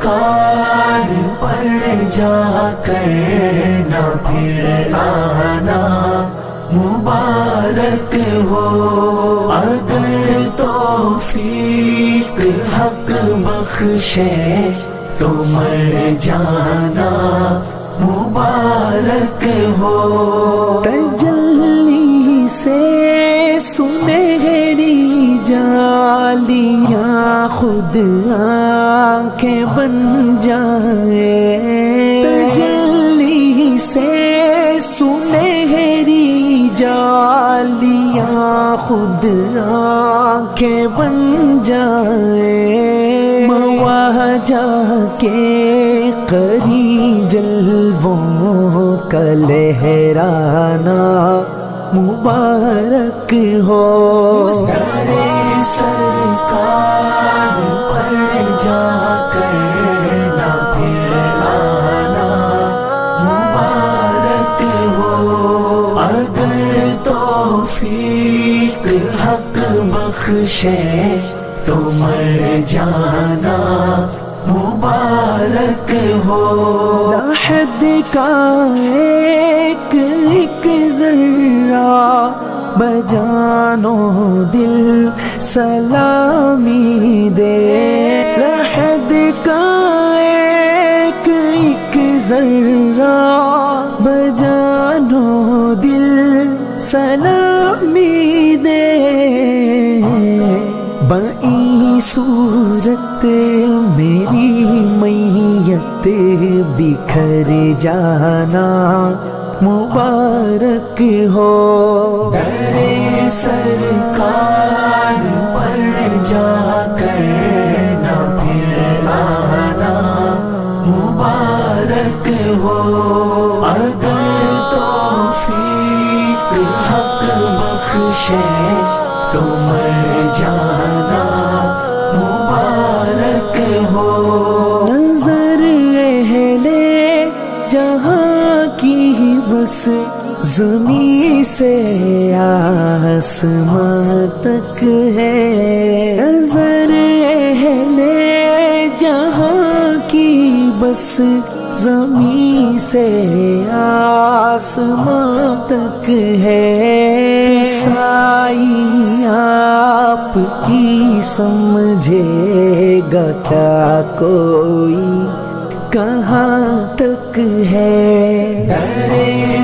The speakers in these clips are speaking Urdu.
سرکار پر جا کر نہ پھر آنا مبارک ہو، اگر توفیق حق بخشے تو مر جانا مبارک ہو۔ تجلی سے سنہری جالیاں خود آنکھیں بن جائے، تجلی سے سنہری جالیاں خود آنکھیں بن جائے، مواجہ کے قری جلووں کا لہرانا مبارک ہو، سرکار پر جا کر نہ پھر آنا مبارک ہو، اگر توفیق حق بخشے تو مر جانا مبارک ہو۔ لاحد کا ایک ایک ذرہ بجان و دل سلامی دے، لاحد کا ایک ایک ذرہ بجان و دل سلامی دے، بائیں صورت میری میت بکھر جانا مبارک ہو، در سرکار پر جا کر نہ پھر آنا مبارک ہو، اگر توفیق حق بخشے تو مر جانا مبارک ہو۔ نظر اہل جہاں کی بس زمین سے آسمان تک ہے، نظر اہل جہاں کی بس زمین سے آسمان تک ہے، سائی آپ کی سمجھے گا کیا کوئی کہاں تک ہے، در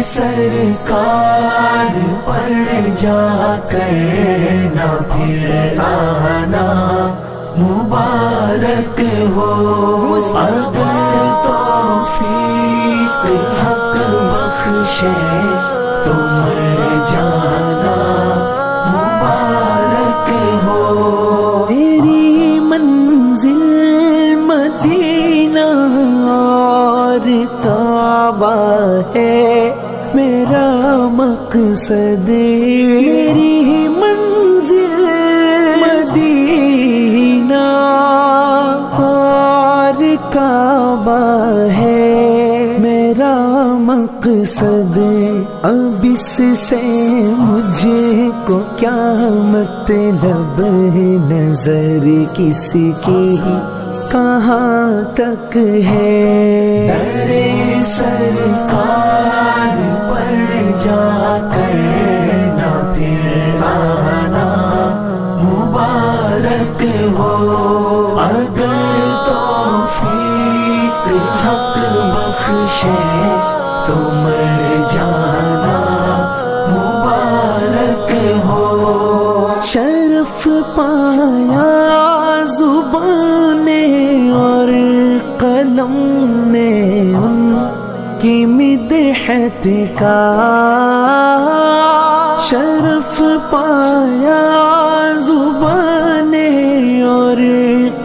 سرکار پر جا کر نہ پھر آنا مبارک ہو، اگر توفیق حق بخشے تو مر جانا مبارک ہو۔ میری منزل مدینہ اور کعبہ ہے میرا مقصد، میری منزل مدینہ اور کعبہ ہے میرا مقصد، اب اس سے مجھے کو کیا مطلب ہے، نظر کس کی کہاں تک ہے، در سرکار پر جا کر نہ پھر آنا مبارک ہو، اگر توفیق حق بخشے تو مر جانا مبارک ہو۔ شرف پایا زبان اور قلم نے ان کی مدحت کا، شرف پایا زبان اور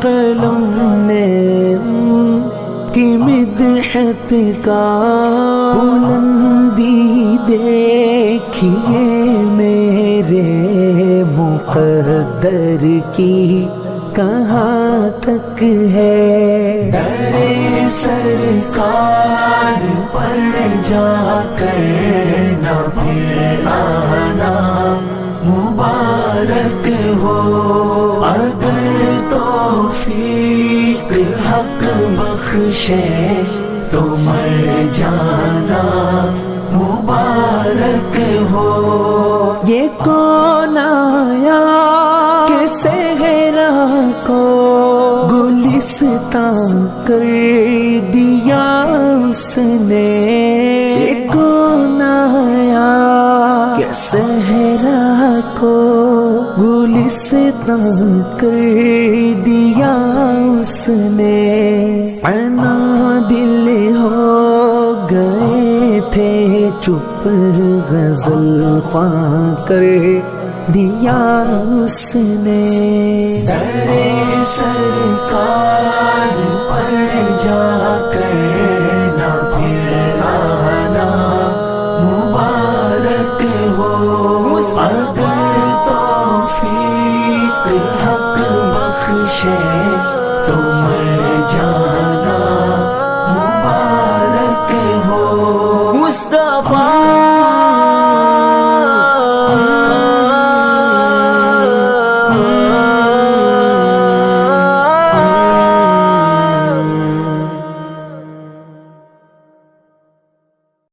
قلم نے ان کی مدحت کا، بلندی دیکھیے میرے مقدر کی کہاں تک ہے، در سرکار پر جا کر نہ پھر آنا مبارک ہو، اگر توفیق حق بخشے تو مر جانا مبارک ہو. یہ کون آیا کہ صحرا کو گلستان کر دیا اس نے. یہ کون آیا کہ صحرا کو گلستان کر دیا اس نے. انا دل ہو گئے تھے چپ غزل خواں کر دیا اس نے. درے سرکار پر جا کر نہ پھر آنا مبارک ہو. اگر توفیق حق بخشے تو مر جانا